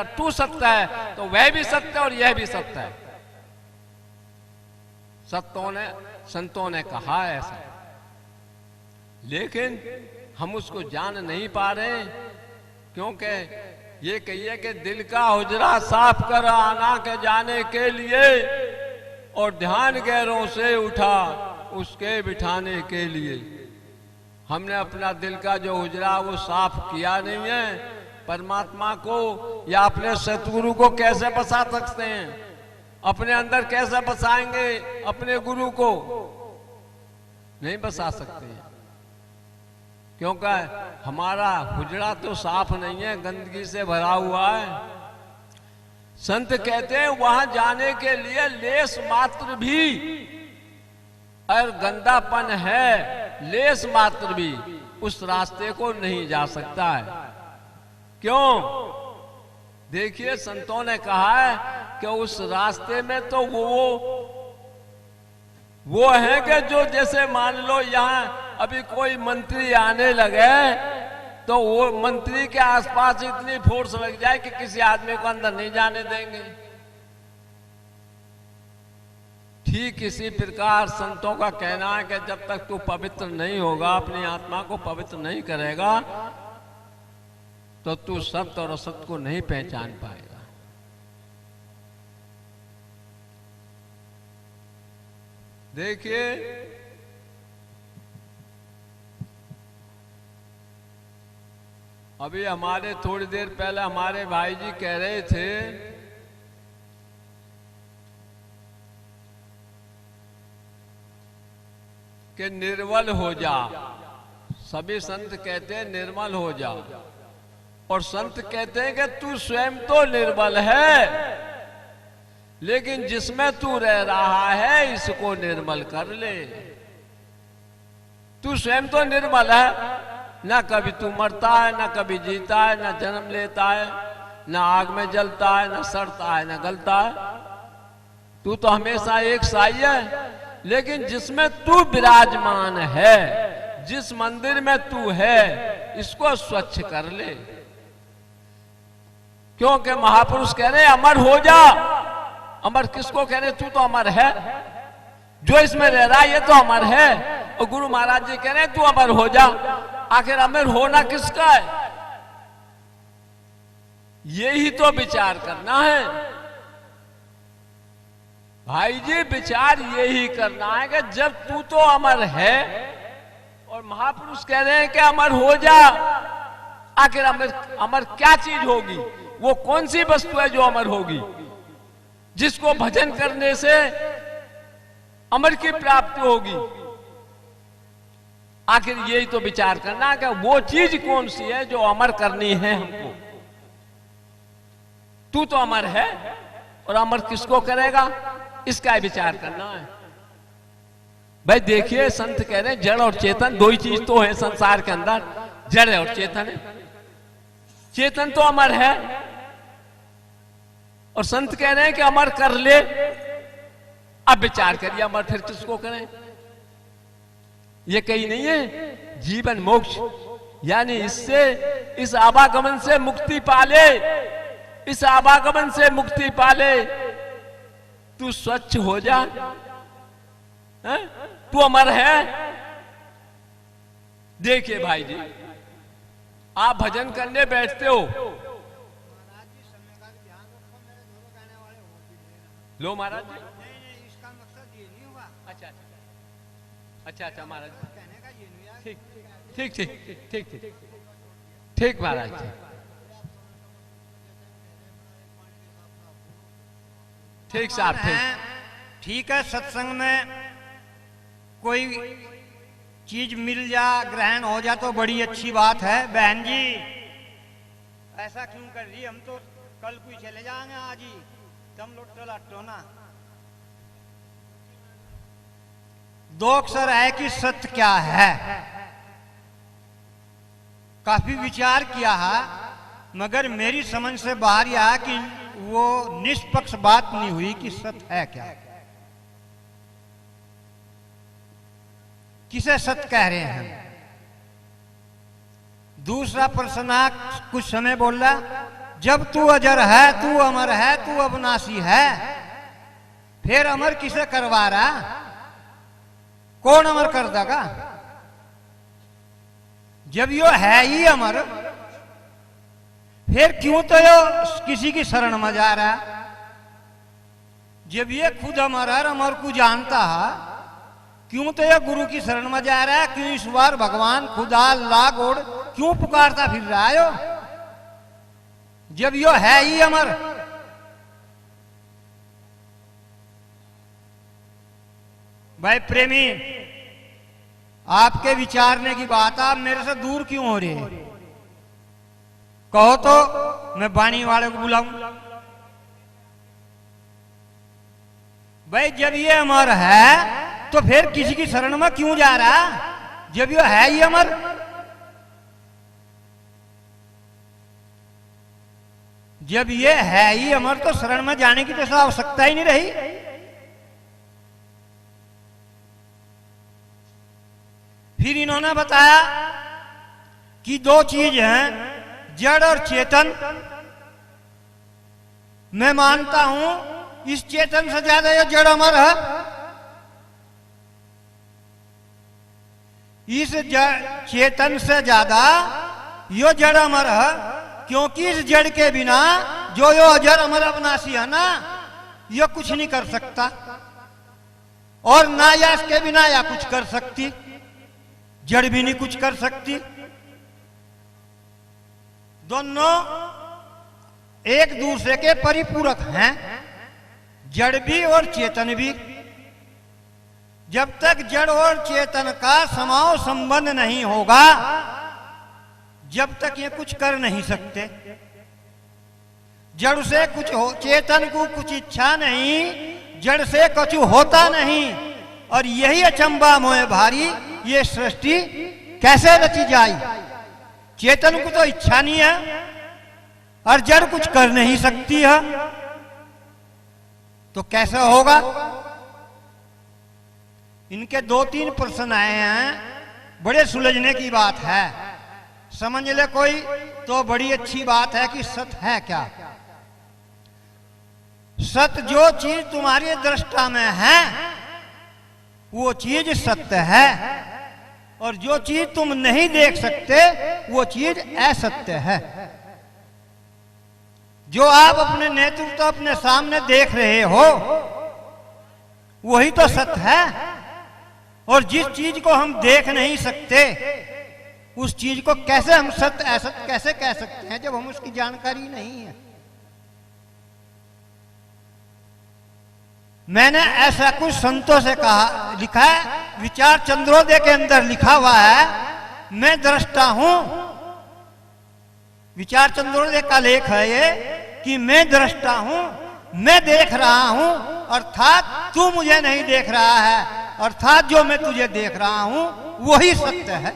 अगर तू सत्य है तो वह भी सत्य है और यह भी सत्य है। संतों ने कहा है ऐसा, लेकिन हम उसको जान नहीं पा रहे, क्योंकि ये कहिए कि दिल का हुजरा साफ कर आना के जाने के लिए, और ध्यान गैरों से उठा उसके बिठाने के लिए। हमने अपना दिल का जो हुजरा वो साफ किया नहीं है। परमात्मा को या अपने सतगुरु को कैसे बसा सकते हैं? अपने अंदर कैसे बसाएंगे अपने गुरु को? नहीं बसा सकते हैं, क्योंकि हमारा हुजरा तो साफ नहीं है, गंदगी से भरा हुआ है। संत कहते हैं वहां जाने के लिए लेस मात्र भी अगर गंदापन है, लेस मात्र भी, उस रास्ते को नहीं जा सकता है। क्यों? देखिए, संतों ने कहा है कि उस रास्ते में तो वो है कि जो जैसे मान लो यहाँ अभी कोई मंत्री आने लगे तो वो मंत्री के आसपास इतनी फोर्स लग जाए कि किसी आदमी को अंदर नहीं जाने देंगे। ठीक इसी प्रकार संतों का कहना है कि जब तक तू पवित्र नहीं होगा, अपनी आत्मा को पवित्र नहीं करेगा, तो तू सत्य और असत्य को नहीं पहचान पाएगा। देखिए, अभी हमारे थोड़ी देर पहले हमारे भाई जी कह रहे थे कि निर्मल हो जा। सभी संत कहते हैं निर्मल हो जा, और संत कहते हैं कि तू स्वयं तो निर्मल है, लेकिन जिसमें तू रह रहा है इसको निर्मल कर ले। तू स्वयं तो निर्मल है, ना कभी तू मरता है, ना कभी जीता है, ना जन्म लेता है, ना आग में जलता है, ना सड़ता है, ना गलता है। तू तो हमेशा एक साई है, लेकिन जिसमें तू विराजमान है, जिस मंदिर में तू है, इसको स्वच्छ कर ले। क्योंकि महापुरुष कह रहे अमर हो जा। अमर किसको कह रहे? तू तो अमर है, जो इसमें रह रहा है ये तो अमर है। और गुरु महाराज जी कह रहे तू अमर हो जा। आखिर अमर होना किसका है? यही तो विचार करना है भाई जी। विचार यही करना है कि जब तू तो अमर है और महापुरुष कह रहे हैं कि अमर हो जा, आखिर अमर क्या चीज होगी? वो कौन सी वस्तु है जो अमर होगी, जिसको भजन करने से अमर की प्राप्ति होगी? आखिर यही तो विचार करना कि वो चीज कौन सी है जो अमर करनी है हमको। तू तो अमर है, और अमर किसको करेगा, इसका विचार करना है भाई। देखिए, संत कह रहे हैं जड़ और चेतन दो ही चीज तो है संसार के अंदर, जड़ है और चेतन है। चेतन तो अमर है, और संत कह रहे हैं कि अमर कर ले। अब विचार करिए, अमर फिर किसको करें? ये कहीं नहीं है जीवन मोक्ष, यानी इससे, इस आवागमन से मुक्ति पाले, इस आवागमन से मुक्ति पाले। तू स्वच्छ हो जा, तू अमर है। देखिए भाई जी, आप भजन करने बैठते हो, लो महाराज जी, इसका मकसद ये नहीं हुआ। अच्छा महाराज, कहने का ये नहीं है। ठीक महाराज जी, ठीक साहब, ठीक है। सत्संग में कोई चीज मिल जा, ग्रहण हो जा तो बड़ी अच्छी बात है। बहन जी ऐसा क्यों कर रही? हम तो कल कोई चले जाएंगे, आज ही तुम लोग लट्टो ना। दो अक्षर है कि सत्य क्या है। काफी विचार किया है, मगर मेरी समझ से बाहर यह है कि वो निष्पक्ष बात नहीं हुई कि सत्य है क्या, किसे सत्य कह रहे हैं। दूसरा प्रश्न कुछ समय बोला, जब तू अजर है, तू अमर है, तू अविनाशी है, फिर अमर किसे करवा रहा? कौन अमर कर देगा? जब यो है ही अमर, फिर क्यों तो यो किसी की शरण में जा रहा? जब ये खुद अमर है, अमर को जानता है, क्यों तो ये गुरु की शरण में जा रहा है? क्यों ईश्वर भगवान खुदा अल्लाह गॉड क्यों पुकारता फिर रहा है यो? जब यो है ही अमर। भाई प्रेमी, आपके विचारने की बात, आप मेरे से दूर क्यों हो रहे हैं? कहो तो मैं बानी वाले को बुलाऊं। भाई जब ये अमर है तो फिर किसी की शरण में क्यों जा रहा? जब ये है ही अमर। जब ये है ही अमर तो शरण में जाने की तो आवश्यकता ही नहीं रही। फिर इन्होंने बताया कि दो चीज हैं, जड़ और चेतन। मैं मानता हूं इस चेतन से ज्यादा यह जड़ अमर है। इस चेतन से ज्यादा यो जड़ अमर है, क्योंकि इस जड़ के बिना जो यो अजर अमर अविनाशी है ना, यो कुछ नहीं कर सकता, और ना या इसके बिना या कुछ कर सकती, जड़ भी नहीं कुछ कर सकती। दोनों एक दूसरे के परिपूरक हैं, जड़ भी और चेतन भी। जब तक जड़ और चेतन का समाव संबंध नहीं होगा, जब तक ये कुछ कर नहीं सकते। जड़ से कुछ हो, चेतन को कुछ इच्छा नहीं, जड़ से कुछ होता नहीं। और यही अचंबा मोए भारी, ये सृष्टि कैसे रची जाई? चेतन को तो इच्छा नहीं है और जड़ कुछ कर नहीं सकती है, तो कैसे होगा? इनके दो तीन प्रश्न आए हैं, बड़े सुलझने की बात है। समझ ले कोई तो बड़ी अच्छी बात है कि सत्य है क्या? सत्य जो चीज तुम्हारी दृष्टा में है वो चीज सत्य है, और जो चीज तुम नहीं देख सकते वो चीज असत्य है। जो आप अपने नेतृत्व अपने सामने देख रहे हो वही तो सत्य है, और जिस चीज को हम देख नहीं सकते उस चीज को कैसे हम सत्य असत्य कैसे कह सकते हैं जब हम उसकी जानकारी नहीं है? मैंने ऐसा कुछ संतों से कहा, लिखा है, विचार चंद्रोदय के अंदर लिखा हुआ है, मैं दृष्टा हूं। विचार चंद्रोदय का लेख है ये कि मैं दृष्टा हूं, मैं देख रहा हूं, अर्थात तू मुझे नहीं देख रहा है, अर्थात जो मैं तुझे देख रहा हूं वही सत्य है।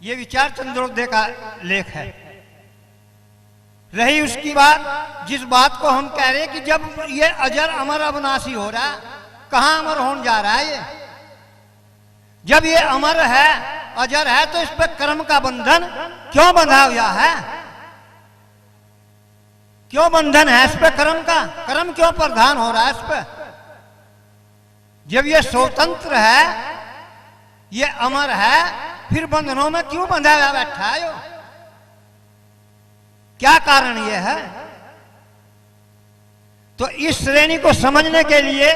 ये विचार चंद्रोदय का लेख है। रही उसकी बात, जिस बात को हम कह रहे हैं कि जब ये अजर अमर अविनाशी हो रहा, कहां अमर होने जा रहा है ये? जब ये अमर है, अजर है, तो इस पर कर्म का बंधन क्यों बंधा हुआ है? क्यों बंधन है इस पे कर्म का? कर्म क्यों प्रधान हो रहा है इस पे? जब ये स्वतंत्र है, ये अमर है, फिर बंधनों में क्यों बंधा हुआ बैठा है? क्या कारण ये है? तो इस श्रेणी को समझने के लिए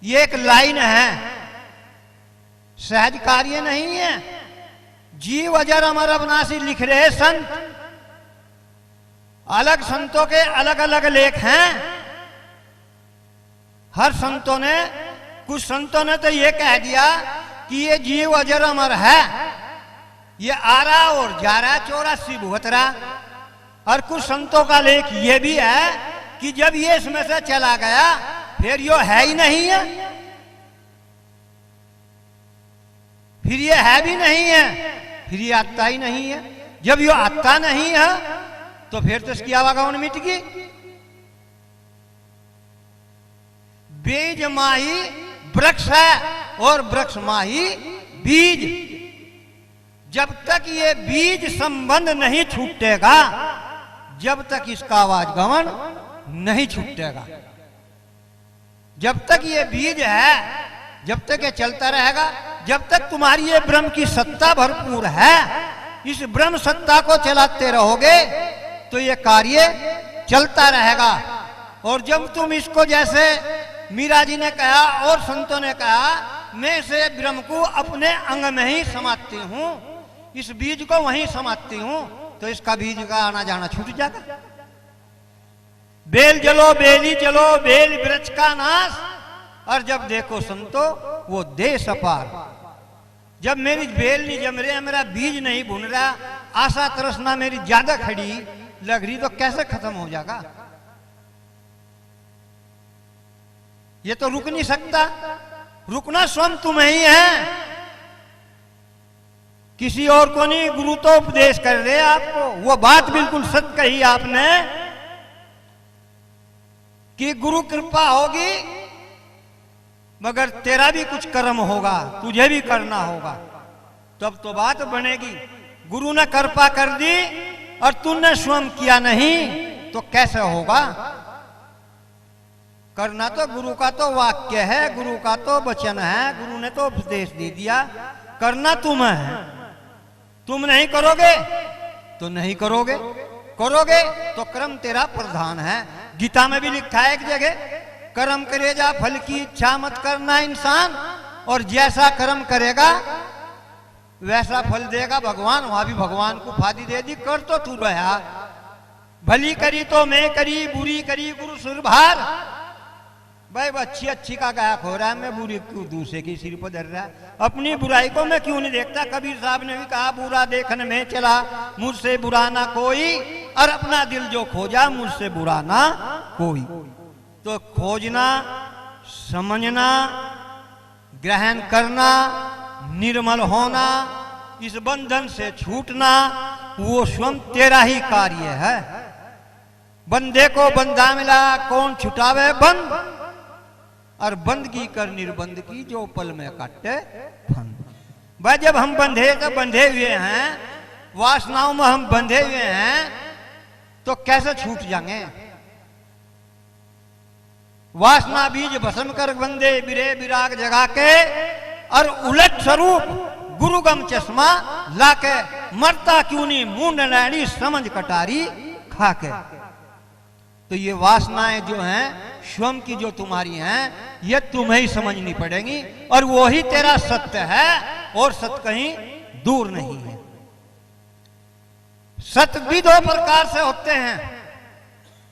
ये एक लाइन है, सहज कार्य नहीं है। जीव अजर अमर अविनाशी लिख रहे संत, अलग संतों के अलग अलग लेख हैं। हर संतों ने, कुछ संतों ने तो ये कह दिया कि ये जीव अजर अमर है, ये आ रहा और जा रहा, 84 भुगत रहा। और कुछ संतों का लेख ये भी है कि जब ये इसमें से चला गया फिर यो है ही नहीं है, फिर ये है भी नहीं है, फिर ये आता ही नहीं है। जब यो आता नहीं है तो फिर तो इसकी आवागमन मिट गई। बीज माही वृक्ष है और वृक्ष माही बीज। जब तक ये बीज संबंध नहीं छूटेगा, जब तक इसका आवागमन नहीं छूटेगा, जब तक ये बीज है, जब तक ये चलता रहेगा, जब तक तुम्हारी ये ब्रह्म की सत्ता भरपूर है, इस ब्रह्म सत्ता को चलाते रहोगे तो ये कार्य चलता रहेगा। और जब तुम इसको, जैसे मीरा जी ने कहा और संतों ने कहा, मैं से ब्रह्म को अपने अंग में ही समाती हूं, इस बीज को वहीं समाती हूं, तो इसका बीज का आना जाना छूट जाएगा। बेल जलो बेली चलो, बेल वृक्ष का नाश। और जब देखो संतो वो देश अपार, जब मेरी बेल नहीं जम रही, मेरा बीज नहीं बुन रहा, आशा तृष्णा मेरी ज्यादा खड़ी लग रही, तो कैसे खत्म हो जाएगा? ये तो रुक नहीं सकता। रुकना स्वयं तुम्हें ही है, किसी और को नहीं। गुरु तो उपदेश कर रहे आपको। वो बात बिल्कुल सत्य कही आपने कि गुरु कृपा होगी मगर तेरा भी कुछ कर्म होगा, तुझे भी करना होगा, तब तो बात बनेगी। गुरु ने कृपा कर दी और तूने स्वयं किया नहीं तो कैसे होगा? करना तो गुरु का तो वाक्य है, गुरु का तो वचन है, गुरु ने तो उपदेश दे दिया। करना तुम्हें है, तुम नहीं करोगे तो नहीं करोगे, करोगे तो कर्म तेरा प्रधान है। गीता में भी लिखा है एक जगह, कर्म करे जा फल की इच्छा मत करना इंसान, और जैसा कर्म करेगा वैसा फल देगा भगवान। वहां भी भगवान को फादी दे दी, कर तो तू रहा, भली करी तो मैं करी, बुरी करी गुरु सुरभार। भाई अच्छी अच्छी का गायक हो रहा है, मैं बुरी क्यों दूसरे की सिर पर धर रहा है? अपनी बुराई को मैं क्यों नहीं देखता? कबीर साहब ने भी कहा, बुरा देखने में चला मुझसे बुरा ना कोई, और अपना दिल जो खोजा मुझसे बुरा ना कोई। तो खोजना, समझना, ग्रहण करना, निर्मल होना, इस बंधन से छूटना, वो स्वयं तेरा ही कार्य है। बंदे को बंधा मिला, कौन छुटावे बंद, और बंदगी कर निर्बंध की, जो पल में काटे फंद। भाई जब हम बंधे तो बंधे हुए हैं, वासनाओं में हम बंधे हुए हैं, तो कैसे छूट जाएंगे? वासना बीज भस्म कर बंदे बिरे विराग जगा के, और उलट स्वरूप गुरुगम चश्मा लाके, मरता क्यों नहीं मूंड नैनी समझ कटारी खाके। तो ये वासनाएं जो हैं स्वयं की, जो तुम्हारी हैं, ये तुम्हें ही समझनी पड़ेगी, और वो ही तेरा सत्य है, और सत्य कहीं दूर नहीं है। सत्य भी दो प्रकार से होते हैं।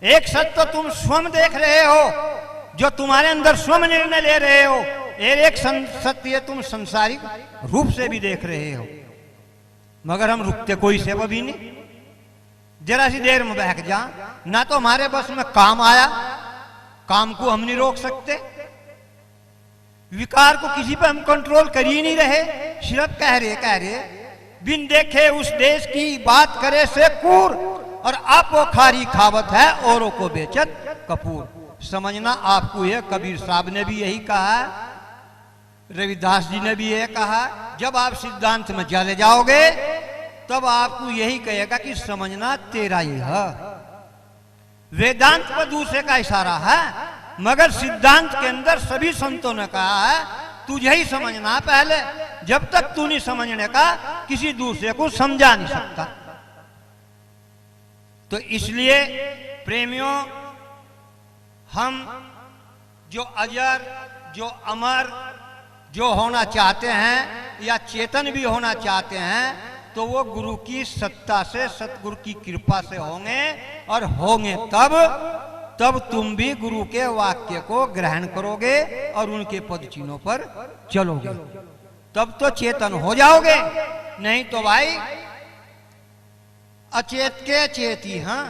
एक सत्य तो तुम स्वयं देख रहे हो, जो तुम्हारे अंदर स्वयं निर्णय ले रहे हो। एक सत्य तुम संसारिक रूप से भी देख रहे हो, मगर हम रुकते कोई से भी नहीं। जरा सी देर में बहक जा, ना तो हमारे बस में काम आया, काम को हम नहीं रोक सकते, विकार को किसी पे हम कंट्रोल कर ही नहीं रहे, सिर्फ कह रहे बिन देखे उस देश की बात करे से कूर, और आपो खारी खावत है औरों को बेचत कपूर। समझना आपको यह, कबीर साहब ने भी यही कहा, रविदास जी ने भी यह कहा। जब आप सिद्धांत में चले जाओगे तब आपको यही कहेगा कि समझना तेरा ही है। वेदांत पर दूसरे का इशारा है, मगर सिद्धांत के अंदर सभी संतों ने कहा है तुझे ही समझना पहले। जब तक तू नहीं समझने का, किसी दूसरे को समझा नहीं सकता। तो इसलिए प्रेमियों, हम जो अजर, जो अमर, जो होना चाहते हैं या चेतन भी होना चाहते हैं, तो वो गुरु की सत्ता से, सतगुरु की कृपा से होंगे, और होंगे तब तुम भी गुरु के वाक्य को ग्रहण करोगे और उनके पद चिन्हों पर चलोगे, तब तो चेतन हो जाओगे। नहीं तो भाई अचेत के चेती। हाँ,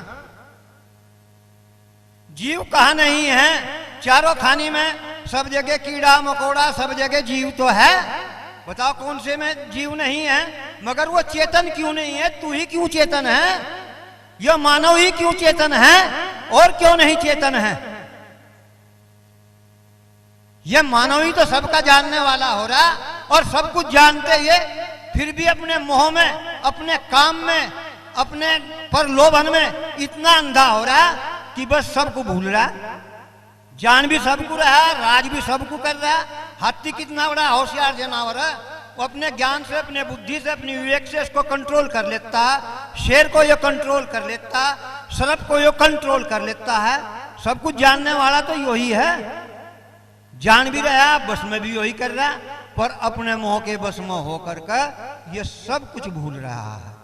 जीव कहाँ नहीं है? चारों खानी में सब जगह कीड़ा मकोड़ा, सब जगह जीव तो है। बताओ कौन से में जीव नहीं है? मगर वो चेतन क्यों नहीं है? तू ही क्यों चेतन है? यह मानव ही क्यों चेतन है और क्यों नहीं चेतन है? यह मानव ही तो सबका जानने वाला हो रहा, और सब कुछ जानते ये फिर भी अपने मोह में, अपने काम में, अपने पर लोभन में इतना अंधा हो रहा है कि बस सबको भूल रहा है। जान भी सबको रहा है, राज भी सबको कर रहा है। हाथी कितना बड़ा होशियार जानवर है, वो अपने ज्ञान से, अपने बुद्धि से, अपनी विवेक से इसको कंट्रोल कर लेता है। शेर को ये कंट्रोल कर लेता है, सर्प को ये कंट्रोल कर लेता है। सब कुछ जानने वाला तो यही है, जान भी रहा है, बस में भी यही कर रहा है, पर अपने मोह के बस में होकर के ये सब कुछ भूल रहा है।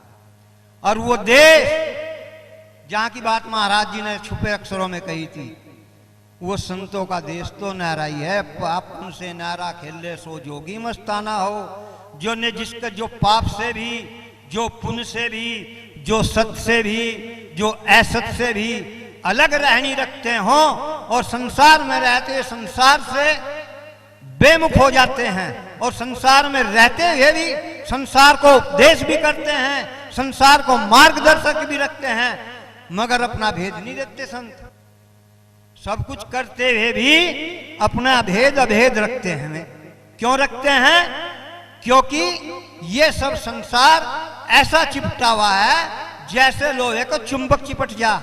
और वो देश जहां की बात महाराज जी ने छुपे अक्षरों में कही थी, वो संतों का देश तो नारा ही है, पाप पुण्य से नारा खेले सो जोगी मस्ताना हो। जो ने जिसके जो पाप से भी, जो पुण्य से भी, जो सत से भी, जो असत से भी अलग रहनी रखते हो और संसार में रहते संसार से बेमुख हो जाते हैं, और संसार में रहते हुए भी संसार को उपदेश भी करते हैं, संसार को मार्गदर्शक भी रखते हैं, मगर अपना भेद नहीं देते संत। सब कुछ करते हुए भी अपना भेद अभेद रखते हैं। क्यों रखते हैं? क्योंकि ये सब संसार ऐसा चिपटा हुआ है जैसे लोहे को चुंबक चिपट जा,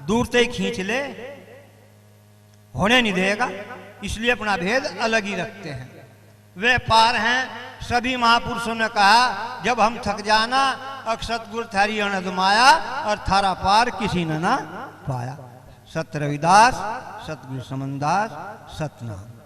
दूर से ही खींच ले, होने नहीं देगा। इसलिए अपना भेद अलग ही रखते हैं। वे पार हैं। सभी महापुरुषों ने कहा, जब हम थक जाना, अब सतगुरु थारी अनदमाया, और थारा पार किसी ने ना पाया। सत रविदास, सतगुरु समनदास, सतनाम।